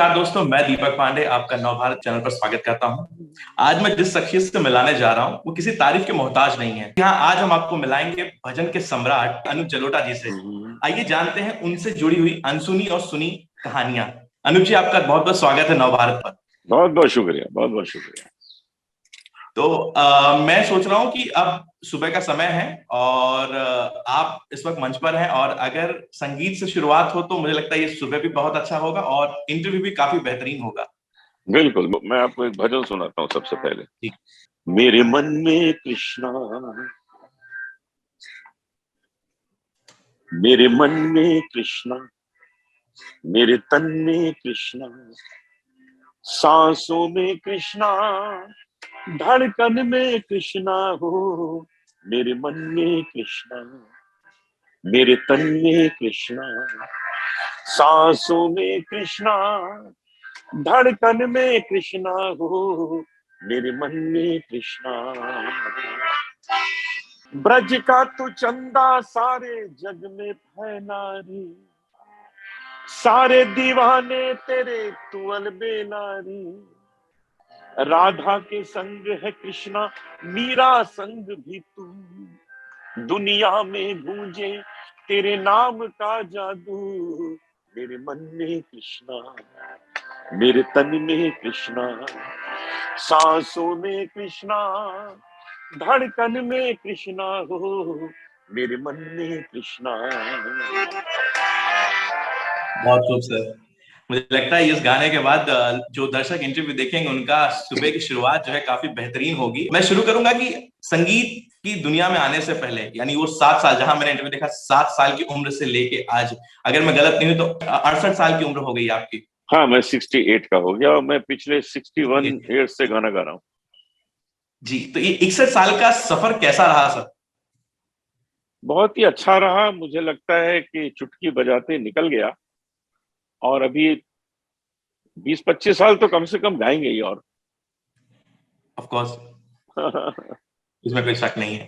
नमस्कार दोस्तों, मैं दीपक पांडे आपका नवभारत चैनल पर स्वागत करता हूं। आज मैं जिस शख्सियत से मिलाने जा रहा हूं वो किसी तारीफ के मोहताज नहीं है। यहाँ आज हम आपको मिलाएंगे भजन के सम्राट अनुज जलोटा जी से। आइए जानते हैं उनसे जुड़ी हुई अनसुनी और सुनी कहानियां। अनुज जी, आपका बहुत बहुत स्वागत है नवभारत पर। बहुत बहुत शुक्रिया, बहुत बहुत शुक्रिया। तो मैं सोच रहा हूँ कि अब सुबह का समय है और आप इस वक्त मंच पर हैं, और अगर संगीत से शुरुआत हो तो मुझे लगता है ये सुबह भी बहुत अच्छा होगा और इंटरव्यू भी काफी बेहतरीन होगा। बिल्कुल, मैं आपको एक भजन सुनाता हूँ सबसे पहले। ठीक। मेरे मन में कृष्णा, मेरे मन में कृष्णा, मेरे तन में कृष्णा, सांसों में कृष्णा, धड़कन में कृष्णा हो। मेरे मन में कृष्णा, मेरे तन में कृष्णा, सांसों में कृष्णा, धड़कन में कृष्णा हो। मेरे मन में कृष्णा। ब्रज का तू चंदा सारे जग में फैला रे, सारे दीवाने तेरे तू अलबेला रे। राधा के संग है कृष्णा, मीरा संग भी तू। दुनिया में गूंजे तेरे नाम का जादू। मेरे मन में कृष्णा, मेरे तन में कृष्णा, सांसों में कृष्णा, धड़कन में कृष्णा हो। मेरे मन में कृष्णा। बहुत खूब सर। मुझे लगता है इस गाने के बाद जो दर्शक इंटरव्यू देखेंगे उनका सुबह की शुरुआत जो है काफी बेहतरीन होगी। मैं शुरू करूंगा कि संगीत की दुनिया में आने से पहले, यानी वो 7 साल, जहां मैंने इंटरव्यू देखा 7 साल की उम्र से लेके आज, अगर मैं गलत नहीं हूं तो 68 साल की उम्र हो गई आपकी। हाँ, मैं 68 का हो गया और मैं पिछले 61 ईयर्स से गाना गा रहा हूँ। जी, तो ये 61 साल का सफर कैसा रहा सर? बहुत ही अच्छा रहा। मुझे लगता है कि चुटकी बजाते निकल गया, और अभी 20-25 साल तो कम से कम गाएंगे ही। और ऑफ कोर्स, इसमें कोई शक नहीं है।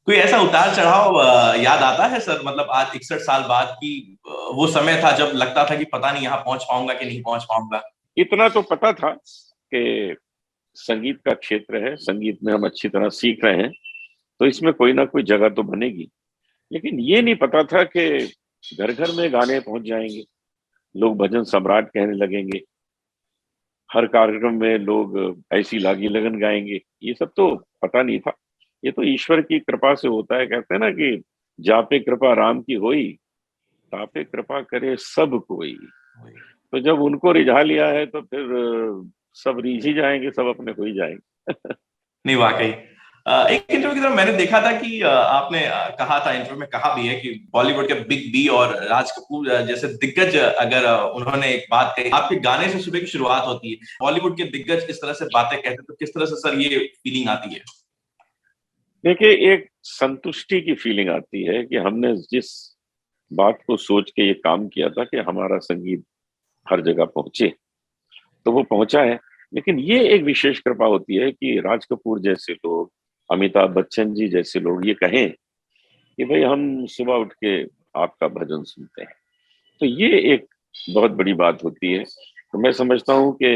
कोई ऐसा उतार चढ़ाव याद आता है सर, मतलब आज 61 साल बाद की वो समय था जब लगता था कि पता नहीं यहाँ पहुंच पाऊंगा कि नहीं पहुंच पाऊंगा? इतना तो पता था कि संगीत का क्षेत्र है, संगीत में हम अच्छी तरह सीख रहे हैं, तो इसमें कोई ना कोई जगह तो बनेगी। लेकिन ये नहीं पता था कि घर घर में गाने पहुंच जाएंगे, लोग भजन सम्राट कहने लगेंगे, हर कार्यक्रम में लोग ऐसी लागी लगन गाएंगे। ये सब तो पता नहीं था। ये तो ईश्वर की कृपा से होता है। कहते हैं ना कि जापे कृपा राम की होई, तापे कृपा करे सब कोई। तो जब उनको रिझा लिया है तो फिर सब रिझ ही जाएंगे, सब अपने हो ही जाएंगे। नहीं, वाकई एक इंटरव्यू की तरफ मैंने देखा था कि आपने कहा था, इंटरव्यू में कहा भी है कि बॉलीवुड के बिग बी और राज कपूर जैसे दिग्गज, अगर उन्होंने एक बात कही, आपके गाने से सुबह की शुरुआत होती है, बॉलीवुड के दिग्गज इस तरह से बातें कहते हैं, तो किस तरह से सर ये फीलिंग आती है? देखिए, एक संतुष्टि की फीलिंग आती है कि हमने जिस बात को सोच के ये काम किया था कि हमारा संगीत हर जगह पहुंचे, तो वो पहुंचा है। लेकिन ये एक विशेष कृपा होती है कि राज कपूर जैसे लोग, अमिताभ बच्चन जी जैसे लोग ये कहें कि भाई हम सुबह उठ के आपका भजन सुनते हैं, तो ये एक बहुत बड़ी बात होती है। तो मैं समझता हूँ कि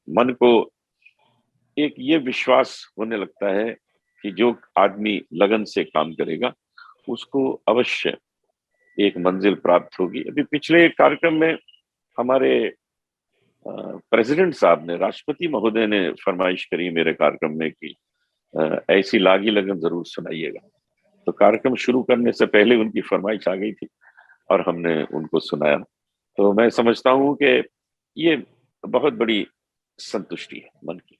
मन को एक ये विश्वास होने लगता है कि जो आदमी लगन से काम करेगा उसको अवश्य एक मंजिल प्राप्त होगी। अभी पिछले एक कार्यक्रम में हमारे प्रेसिडेंट साहब ने, राष्ट्रपति महोदय ने फरमाइश करी मेरे कार्यक्रम में कि ऐसी लागी लगन जरूर सुनाइएगा। तो कार्यक्रम शुरू करने से पहले उनकी फरमाइश आ गई थी और हमने उनको सुनाया। तो मैं समझता हूँ कि ये बहुत बड़ी संतुष्टि है मन की।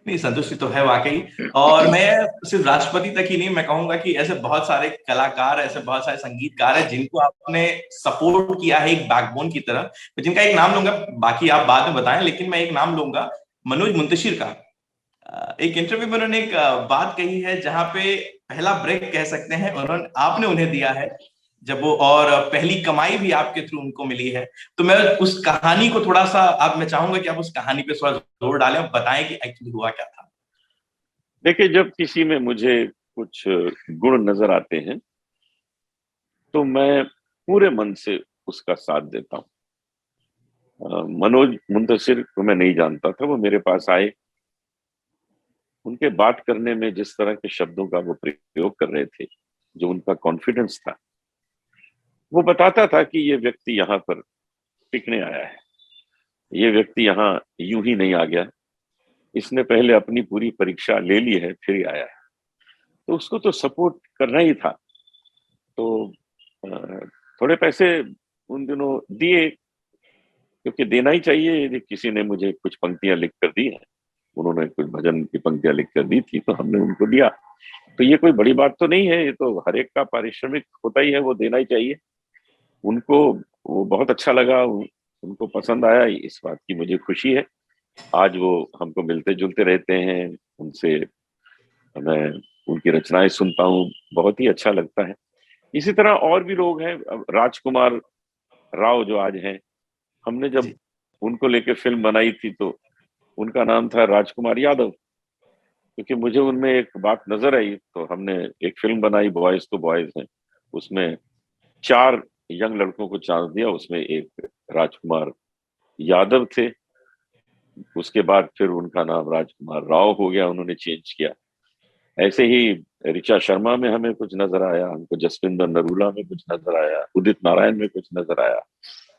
नहीं, संतुष्टि तो है वाकई। और मैं सिर्फ राष्ट्रपति तक ही नहीं, मैं कहूंगा कि ऐसे बहुत सारे कलाकार, ऐसे बहुत सारे संगीतकार हैं जिनको आपने सपोर्ट किया है एक बैकबोन की तरह, जिनका एक नाम लूंगा, बाकी आप बाद में बताएं, लेकिन मैं एक नाम लूंगा, मनोज मुंतशिर का। एक इंटरव्यू में उन्होंने एक बात कही है जहां पे पहला ब्रेक कह सकते हैं उन्होंने, आपने उन्हें दिया है जब वो, और पहली कमाई भी आपके थ्रू उनको मिली है। तो मैं उस कहानी को थोड़ा सा, आप, मैं चाहूंगा कि आप उस कहानी पे थोड़ा जोर डालें और बताएं कि एक्चुअली हुआ क्या था। देखिए, जब किसी में मुझे कुछ गुण नजर आते हैं तो मैं पूरे मन से उसका साथ देता हूँ। मनोज मुंतशिर को मैं नहीं जानता था, वो मेरे पास आए। उनके बात करने में जिस तरह के शब्दों का वो प्रयोग कर रहे थे, जो उनका कॉन्फिडेंस था, वो बताता था कि ये व्यक्ति यहाँ पर टिकने आया है, ये व्यक्ति यहाँ यूं ही नहीं आ गया, इसने पहले अपनी पूरी परीक्षा ले ली है फिर ही आया है। तो उसको तो सपोर्ट करना ही था। तो अ, थोड़े पैसे उन दिनों दिए, क्योंकि देना ही चाहिए। यदि किसी ने मुझे कुछ पंक्तियां लिख कर दी हैं, उन्होंने कुछ भजन की पंक्तियां लिख कर दी थी, तो हमने उनको दिया। तो ये कोई बड़ी बात तो नहीं है, ये तो हर एक का पारिश्रमिक होता ही है, वो देना ही चाहिए उनको। वो बहुत अच्छा लगा, उनको पसंद आया, इस बात की मुझे खुशी है। आज वो हमको मिलते जुलते रहते हैं, उनसे मैं उनकी रचनाएं सुनता हूँ, बहुत ही अच्छा लगता है। इसी तरह और भी लोग हैं, अब राजकुमार राव जो आज हैं, हमने जब जी। उनको लेके फिल्म बनाई थी तो उनका नाम था राजकुमार यादव, क्योंकि मुझे उनमें एक बात नजर आई। तो हमने एक फिल्म बनाई, बॉयज तो बॉयज हैं, उसमें 4 यंग लड़कों को चांस दिया, उसमें एक राजकुमार यादव थे। उसके बाद फिर उनका नाम राजकुमार राव हो गया, उन्होंने चेंज किया। ऐसे ही ऋचा शर्मा में हमें कुछ नजर आया, हमको जसविंदर नरूला में कुछ नजर आया, उदित नारायण में कुछ नजर आया।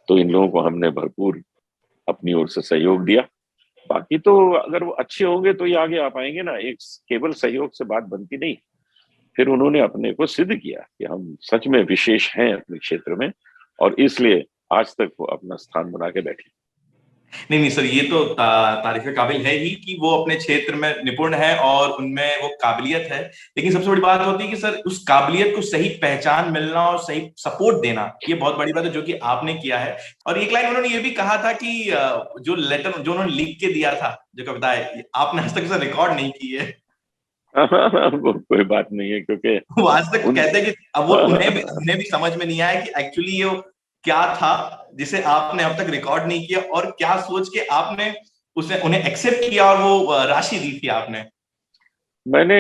तो इन लोगों को हमने भरपूर अपनी ओर से सहयोग दिया। बाकी तो अगर वो अच्छे होंगे तो ये आगे आ पाएंगे ना, एक केवल सहयोग से बात बनती नहीं। फिर उन्होंने अपने को सिद्ध किया कि हम सच में विशेष हैं अपने क्षेत्र में, और इसलिए आज तक वो अपना स्थान बना के बैठे। नहीं नहीं सर, ये तो तारीफ काबिल है ही कि वो अपने क्षेत्र में निपुण है और उनमें वो काबिलियत है। लेकिन सबसे बड़ी बात होती है कि सर उस काबिलियत को सही पहचान मिलना और सही सपोर्ट देना, ये बहुत बड़ी बात है जो कि आपने किया है। और एक लाइन उन्होंने ये भी कहा था कि जो लेटर जो उन्होंने लिख के दिया था, जो कविता है, आपने आज तक उसे रिकॉर्ड नहीं की है। वो कोई बात नहीं है, क्योंकि वो आज तक उन कहते हैं कि अब वो उन्हें भी समझ में नहीं आया कि एक्चुअली ये क्या था जिसे आपने अब तक रिकॉर्ड नहीं किया, और क्या सोच के आपने उसे उन्हें एक्सेप्ट किया और वो राशि दी थी आपने। मैंने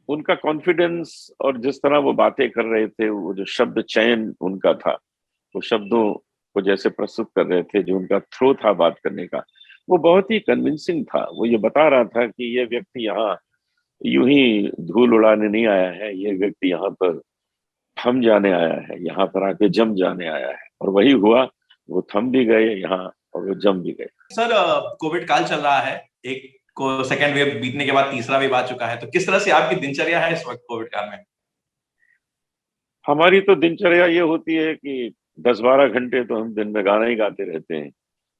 उनका कॉन्फिडेंस और जिस तरह वो बातें कर रहे थे, वो जो शब्द चयन उनका था, वो शब्दों को जैसे प्रस्तुत कर रहे थे, जो उनका थ्रो था बात करने का, वो बहुत ही कन्विंसिंग था। वो ये बता रहा था कि ये व्यक्ति यहाँ यूं ही धूल उड़ाने नहीं आया है, ये व्यक्ति यहाँ पर थम जाने आया है, यहाँ पर आके जम जाने आया है। और वही हुआ, वो थम भी गए यहाँ और वो जम भी गए। सर कोविड काल चल रहा है, एक को सेकेंड वेव बीतने के बाद तीसरा वेव आ चुका है, तो किस तरह से आपकी दिनचर्या है इस वक्त कोविड काल में। हमारी तो दिनचर्या ये होती है कि 10-12 घंटे तो हम दिन में गाना ही गाते रहते हैं,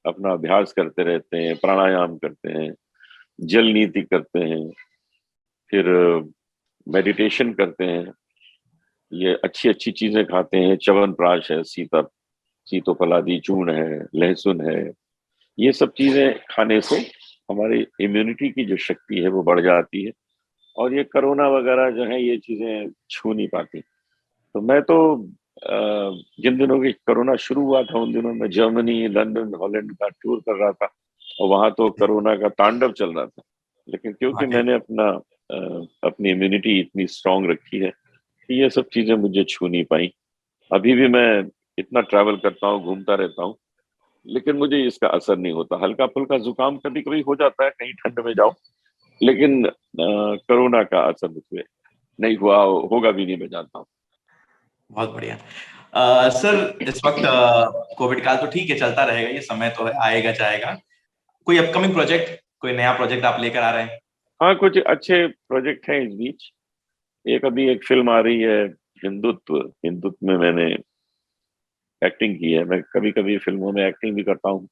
अपना अभ्यास करते रहते हैं, प्राणायाम करते हैं, जल नीति करते हैं, फिर मेडिटेशन करते हैं, ये अच्छी अच्छी चीजें खाते हैं, च्यवनप्राश है, सीतोफलादी चूर्ण है, लहसुन है। ये सब चीजें खाने से हमारी इम्यूनिटी की जो शक्ति है वो बढ़ जाती है, और ये कोरोना वगैरह जो है ये चीजें छू नहीं पाती। तो मैं तो जिन दिनों की कोरोना शुरू हुआ था उन दिनों में जर्मनी, लंदन, हॉलैंड का टूर कर रहा था, और वहां तो कोरोना का तांडव चल रहा था। लेकिन क्योंकि वाकई। मैंने अपनी इम्यूनिटी इतनी स्ट्रांग रखी है कि ये सब चीजें मुझे छू नहीं पाई। अभी भी मैं इतना ट्रैवल करता हूँ, घूमता रहता हूँ, लेकिन मुझे इसका असर नहीं होता। हल्का फुल्का जुकाम कभी कभी हो जाता है कहीं ठंड में जाओ, लेकिन कोरोना का असर मुझे नहीं हुआ, होगा भी नहीं, मैं जानता हूँ। बहुत बढ़िया। सर इस वक्त कोविड काल तो ठीक है, चलता रहेगा, ये समय तो है, आएगा जाएगा। कोई अपकमिंग प्रोजेक्ट, कोई नया प्रोजेक्ट आप लेकर आ रहे हैं। हाँ, कुछ अच्छे प्रोजेक्ट हैं इस बीच। एक अभी एक फिल्म आ रही है, हिंदुत्व। हिंदुत्व में मैंने एक्टिंग की है। मैं कभी कभी फिल्मों में एक्टिंग भी करता हूँ,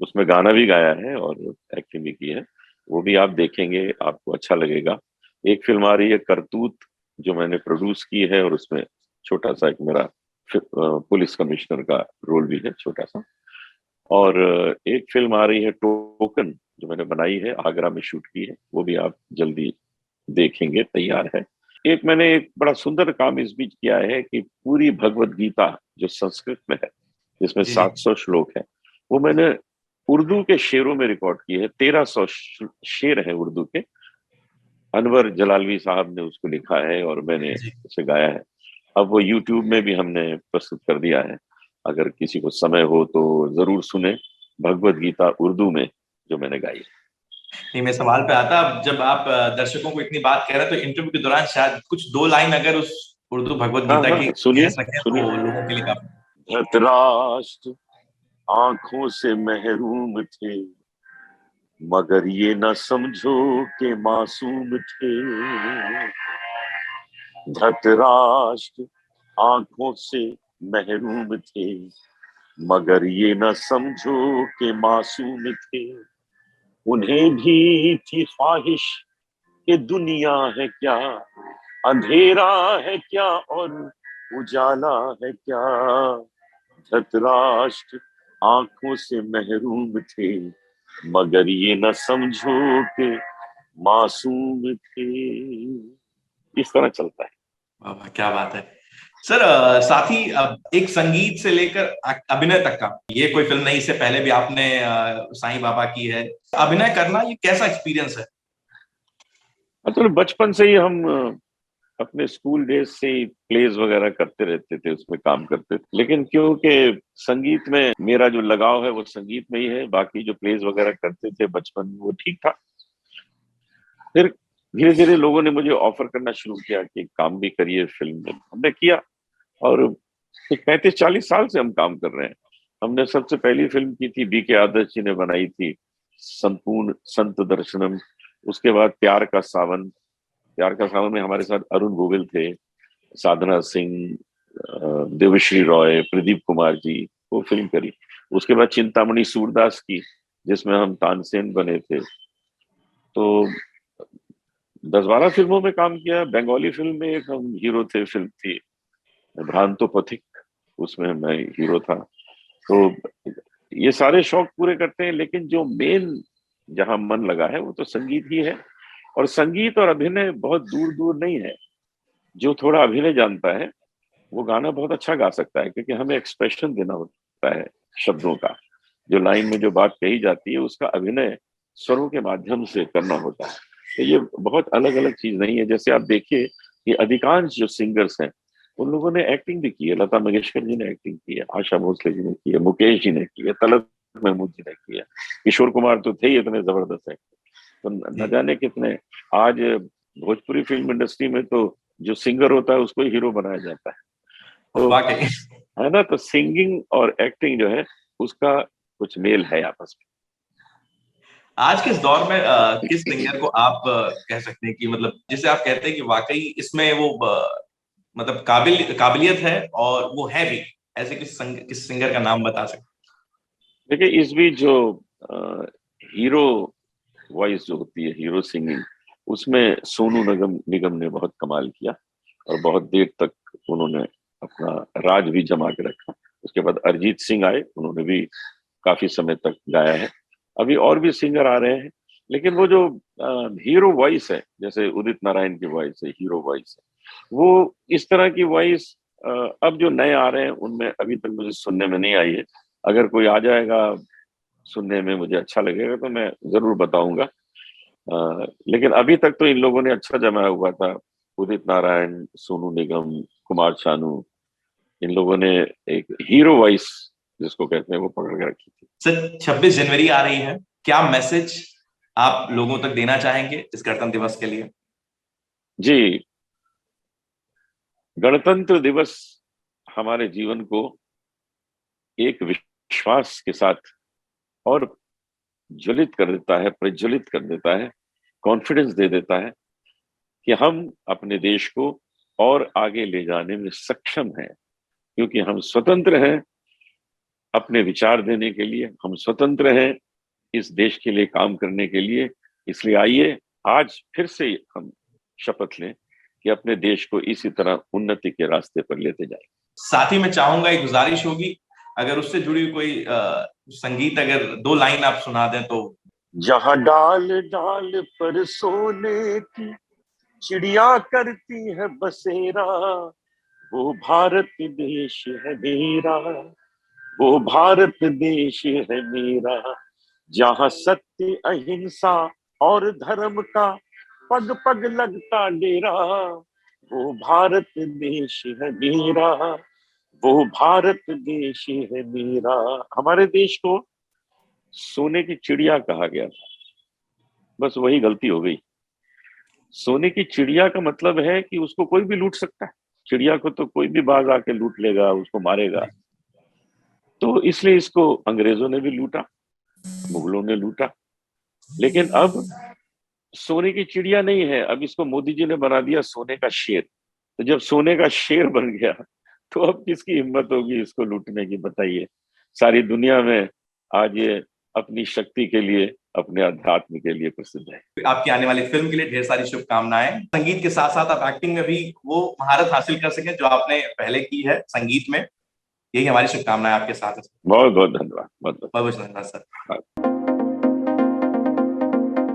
उसमें गाना भी गाया है और एक्टिंग भी की है। वो भी आप देखेंगे, आपको अच्छा लगेगा। एक फिल्म आ रही है करतूत, जो मैंने प्रोड्यूस की है, और उसमें छोटा सा एक मेरा पुलिस कमिश्नर का रोल भी है, छोटा सा। और एक फिल्म आ रही है टोकन, जो मैंने बनाई है, आगरा में शूट की है, वो भी आप जल्दी देखेंगे, तैयार है। एक मैंने एक बड़ा सुंदर काम इस बीच किया है कि पूरी भगवत गीता जो संस्कृत में है, जिसमें जी जी। 700 श्लोक है, वो मैंने उर्दू के शेरों में रिकॉर्ड किए हैं। 1300 शेर हैं उर्दू के। अनवर जलालवी साहब ने उसको लिखा है और मैंने जी। उसे गाया है। अब वो यूट्यूब में भी हमने प्रस्तुत कर दिया है। अगर किसी को समय हो तो जरूर सुने, भगवत गीता उर्दू में जो मैंने गाई है। नहीं, मैं सवाल पे आता, अब जब आप दर्शकों को इतनी बात कह रहे हैं तो इंटरव्यू के दौरान शायद कुछ दो लाइन अगर उस उर्दू भगवत हाँ गीता की हाँ, कह सुनिए सके सुनिए। तो लोगों के लिए काफी। धृतराष्ट्र आंखों से महरूम थे, मगर ये न समझो कि मासूम थे। धृतराष्ट्र आंखों से महरूम थे, मगर ये न समझो कि मासूम थे। उन्हें भी थी ख्वाहिश कि दुनिया है क्या, अंधेरा है क्या और उजाला है क्या। धृतराष्ट्र आंखों से महरूम थे, मगर ये न समझो कि मासूम थे। इस तरह चलता है। वाह वाह, क्या बात है सर। साथ ही एक संगीत से लेकर अभिनय तक का, ये कोई फिल्म नहीं, इससे पहले भी आपने साईं बाबा की है। अभिनय करना ये कैसा एक्सपीरियंस है? तो बचपन से ही हम अपने स्कूल डेज से ही प्लेज वगैरह करते रहते थे, उसमें काम करते थे। लेकिन क्योंकि संगीत में मेरा जो लगाव है वो संगीत में ही है, बाकी जो प्लेज वगैरह करते थे बचपन में वो ठीक था। फिर धीरे धीरे लोगों ने मुझे ऑफर करना शुरू किया कि काम भी करिए फिल्म में। हमने किया, और 35-40 साल से हम काम कर रहे हैं। हमने सबसे पहली फिल्म की थी बी के आदर्श जी ने बनाई थी, संपूर्ण संत दर्शनम। उसके बाद प्यार का सावन। प्यार का सावन में हमारे साथ अरुण गोविल थे, साधना सिंह, देवश्री रॉय, प्रदीप कुमार जी, वो फिल्म करी। उसके बाद चिंतामणि सूरदास की, जिसमें हम तानसेन बने थे। तो 10-12 फिल्मों में काम किया। बंगाली फिल्म में एक हम हीरो थे, फिल्म थी भ्रांतो पथिक, उसमें मैं हीरो था। तो ये सारे शौक पूरे करते हैं, लेकिन जो मेन जहां मन लगा है वो तो संगीत ही है। और संगीत और अभिनय बहुत दूर दूर नहीं है। जो थोड़ा अभिनय जानता है वो गाना बहुत अच्छा गा सकता है, क्योंकि हमें एक्सप्रेशन देना होता है शब्दों का। जो लाइन में जो बात कही जाती है उसका अभिनय स्वरों के माध्यम से करना होता है। तो ये बहुत अलग अलग चीज नहीं है। जैसे आप देखिए कि अधिकांश जो सिंगर्स हैं उन लोगों ने एक्टिंग भी की है। लता मंगेशकर जी ने एक्टिंग की है, आशा भोसले जी ने की है, मुकेश जी ने की है, तलत महमूद जी ने की है, किशोर कुमार तो थे ही इतने जबरदस्त है। तो न जी, जाने कितने। आज भोजपुरी फिल्म इंडस्ट्री में तो जो सिंगर होता है उसको ही हीरो बनाया जाता है। तो वाकई। है ना, तो सिंगिंग और एक्टिंग जो है उसका कुछ मेल है आपस आज के इस दौर में किस में। सिंगर को आप कह सकते हैं कि मतलब जिसे आप कहते हैं कि वाकई इसमें वो मतलब काबिलियत है और वो है भी, ऐसे किस सिंगर का नाम बता सकते देखिए इस बीच जो हीरो वॉइस जो होती है, हीरो सिंगिंग, उसमें सोनू निगम निगम ने बहुत कमाल किया, और बहुत देर तक उन्होंने अपना राज भी जमा के रखा। उसके बाद अरिजीत सिंह आए, उन्होंने भी काफी समय तक गाया है। अभी और भी सिंगर आ रहे हैं, लेकिन वो जो हीरो वॉइस है, जैसे उदित नारायण की वॉइस है, हीरो वॉइस है, वो इस तरह की वॉइस अब जो नए आ रहे हैं उनमें अभी तक मुझे सुनने में नहीं आई है। अगर कोई आ जाएगा सुनने में, मुझे अच्छा लगेगा तो मैं जरूर बताऊंगा। लेकिन अभी तक तो इन लोगं ने अच्छा जमाया हुआ था। उदित नारायण, सोनू निगम, कुमार शानू, इन लोगों ने एक हीरो वॉइस जिसको कहते हैं वो पकड़ के रखी थी। हैं? सर, 26 जनवरी आ रही है, क्या मैसेज आप लोगों तक देना चाहेंगे इस गणतंत्र दिवस के लिए? जी, गणतंत्र दिवस हमारे जीवन को एक विश्वास के साथ और ज्वलित कर देता है, प्रज्वलित कर देता है, कॉन्फिडेंस दे देता है कि हम अपने देश को और आगे ले जाने में सक्षम हैं, क्योंकि हम स्वतंत्र हैं अपने विचार देने के लिए, हम स्वतंत्र हैं इस देश के लिए काम करने के लिए। इसलिए आइए आज फिर से हम शपथ लें कि अपने देश को इसी तरह उन्नति के रास्ते पर लेते जाएं। साथ ही मैं चाहूंगा, एक गुजारिश होगी, अगर उससे जुड़ी हुई कोई संगीत, अगर दो लाइन आप सुना दें तो। जहां डाल डाल पर सोने की चिड़िया करती है बसेरा, वो भारत देश है मेरा, वो भारत देश है मेरा। जहां सत्य अहिंसा और धर्म का पग पग लगता डेरा, वो भारत देश है मेरा, वो भारत देश है मेरा। हमारे देश को सोने की चिड़िया कहा गया था, बस वही गलती हो गई। सोने की चिड़िया का मतलब है कि उसको कोई भी लूट सकता है। चिड़िया को तो कोई भी बाज आके लूट लेगा, उसको मारेगा। तो इसलिए इसको अंग्रेजों ने भी लूटा, मुगलों ने लूटा। लेकिन अब सोने की चिड़िया नहीं है, अब इसको मोदी जी ने बना दिया सोने का शेर। तो जब सोने का शेर बन गया, तो अब किसकी हिम्मत होगी इसको लूटने की, बताइए। सारी दुनिया में आज ये अपनी शक्ति के लिए, अपने अध्यात्म के लिए प्रसिद्ध है। आपकी आने वाली फिल्म के लिए ढेर सारी शुभकामनाएं। संगीत के साथ साथ आप एक्टिंग में भी वो महारत हासिल कर सकें जो आपने पहले की है संगीत में। यही हमारी शुभकामनाएं आपके साथ है। बहुत बहुत धन्यवाद, बहुत बहुत बहुत बहुत धन्यवाद सर।